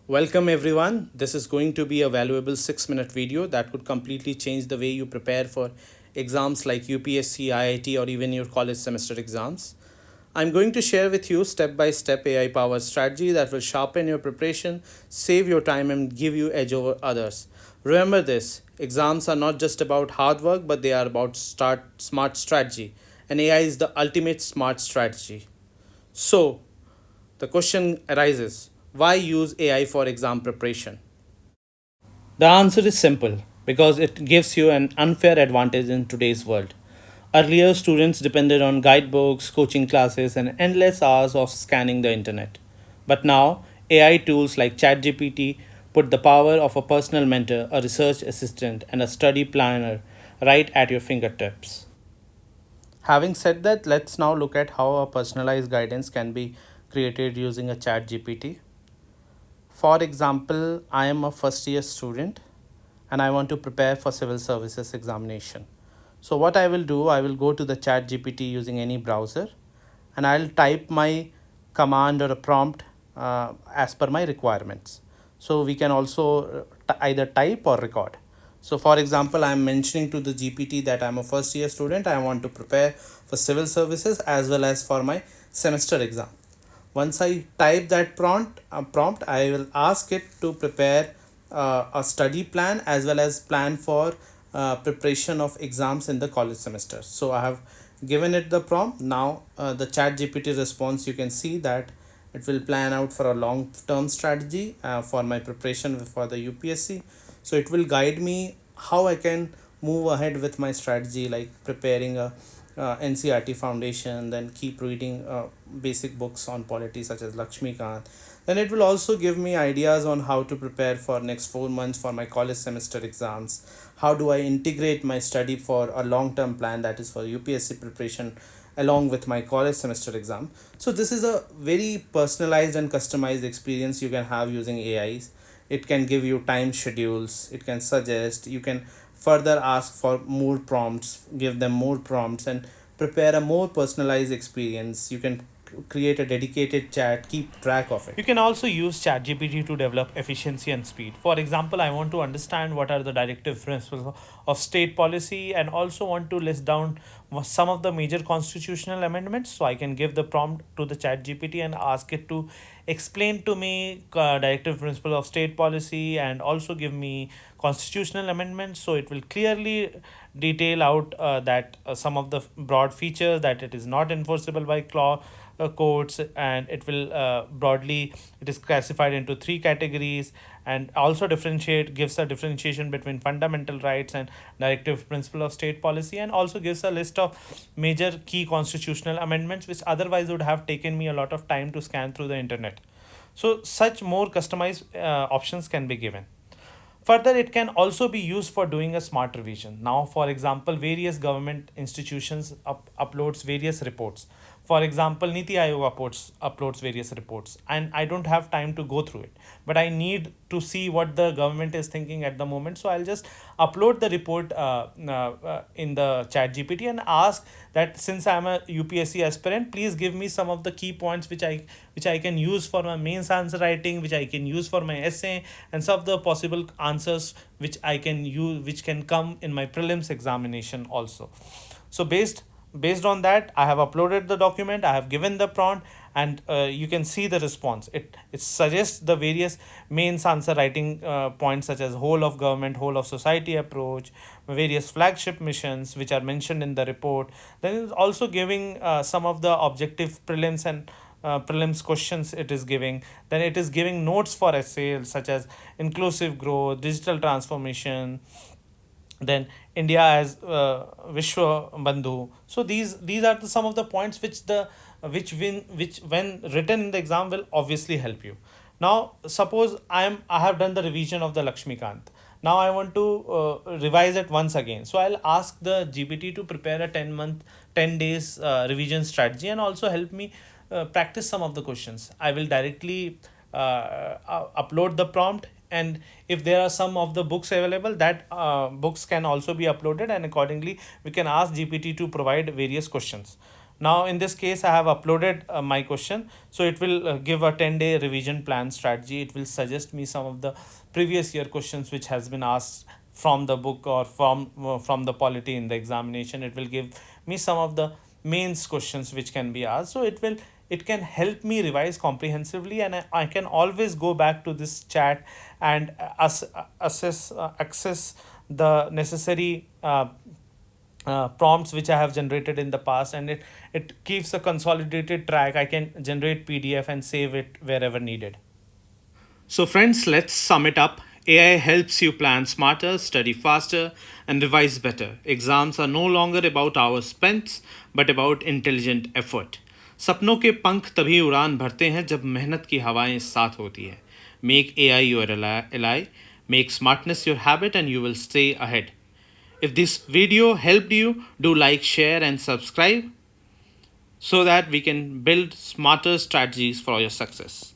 Welcome everyone. This is going to be a valuable 6-minute video that could completely change the way you prepare for exams like UPSC, IIT, or even your college semester exams. I'm going to share with you step by step AI powered strategy that will sharpen your preparation, save your time, and give you edge over others. Remember this, exams are not just about hard work, but they are about smart strategy. And AI is the ultimate smart strategy. So, the question arises, why use AI for exam preparation? The answer is simple because it gives you an unfair advantage in today's world. Earlier, students depended on guidebooks, coaching classes, and endless hours of scanning the internet. But now, AI tools like ChatGPT put the power of a personal mentor, a research assistant, and a study planner right at your fingertips. Having said that, let's now look at how a personalized guidance can be created using a ChatGPT. For example, I am a first year student and I want to prepare for civil services examination. So what I will do, I will go to the chat GPT using any browser and I'll type my command or a prompt as per my requirements. So we can also either type or record. So for example, I'm mentioning to the GPT that I'm a first year student. I want to prepare for civil services as well as for my semester exam. Once I type that prompt, I will ask it to prepare a study plan as well as plan for preparation of exams in the college semester. So I have given it the prompt. Now the chat GPT response, you can see that it will plan out for a long term strategy for my preparation for the UPSC. So it will guide me how I can move ahead with my strategy, like preparing a NCRT foundation, then keep reading basic books on polity such as Lakshmikant. Then it will also give me ideas on how to prepare for next 4 months for my college semester exams. How do I integrate my study for a long term plan, that is for UPSC preparation, along with my college semester exam. So this is a very personalized and customized experience you can have using AIs. It can give you time schedules, it can suggest, you can further ask for more prompts, give them more prompts, and prepare a more personalized experience. You can create a dedicated chat, keep track of it. You can also use ChatGPT to develop efficiency and speed. For example, I want to understand what are the directive principles of state policy and also want to list down some of the major constitutional amendments. So I can give the prompt to the ChatGPT and ask it to explain to me directive principle of state policy and also give me constitutional amendments. So it will clearly detail out that some of the broad features, that it is not enforceable by law courts, and it will broadly, it is classified into three categories, and also differentiate, gives a differentiation between fundamental rights and directive principle of state policy, and also gives a list of major key constitutional amendments which otherwise would have taken me a lot of time to scan through the internet. So such more customized options can be given. Further, it can also be used for doing a smart revision. Now, for example, various government institutions uploads various reports. For example, Niti Aayog uploads various reports, and I don't have time to go through it, but I need to see what the government is thinking at the moment. So I'll just upload the report in the chat GPT and ask that, since I'm a UPSC aspirant, please give me some of the key points which I can use for my mains answer writing, which I can use for my essay, and some of the possible answers which I can use, which can come in my prelims examination also. So based on that, I have uploaded the document, I have given the prompt, and you can see the response. It suggests the various mains answer writing points such as whole of government, whole of society approach, various flagship missions which are mentioned in the report. Then it's also giving some of the objective prelims and prelims questions it is giving. Then it is giving notes for essays such as inclusive growth, digital transformation, then India as Vishwa Bandhu. So these are some of the points which when written in the exam will obviously help you. Now suppose I have done the revision of the Lakshmikant. Now I want to revise it once again. So I'll ask the GPT to prepare a 10 days revision strategy and also help me practice some of the questions. I will directly upload the prompt, and if there are some of the books available, that books can also be uploaded, and accordingly we can ask GPT to provide various questions. Now in this case I have uploaded my question, so it will give a 10-day revision plan strategy. It will suggest me some of the previous year questions which has been asked from the book or from the polity in the examination. It will give me some of the mains questions which can be asked, so it can help me revise comprehensively, and I can always go back to this chat and access the necessary prompts which I have generated in the past, and it keeps a consolidated track. I can generate PDF and save it wherever needed. So, friends, let's sum it up. AI helps you plan smarter, study faster, and revise better. Exams are no longer about hours spent, but about intelligent effort. सपनों के पंख तभी उड़ान भरते हैं जब मेहनत की हवाएं साथ होती है. Make AI your ally, make smartness your habit, and you will stay ahead. If this video helped you, do like, share, and subscribe so that we can build smarter strategies for your success.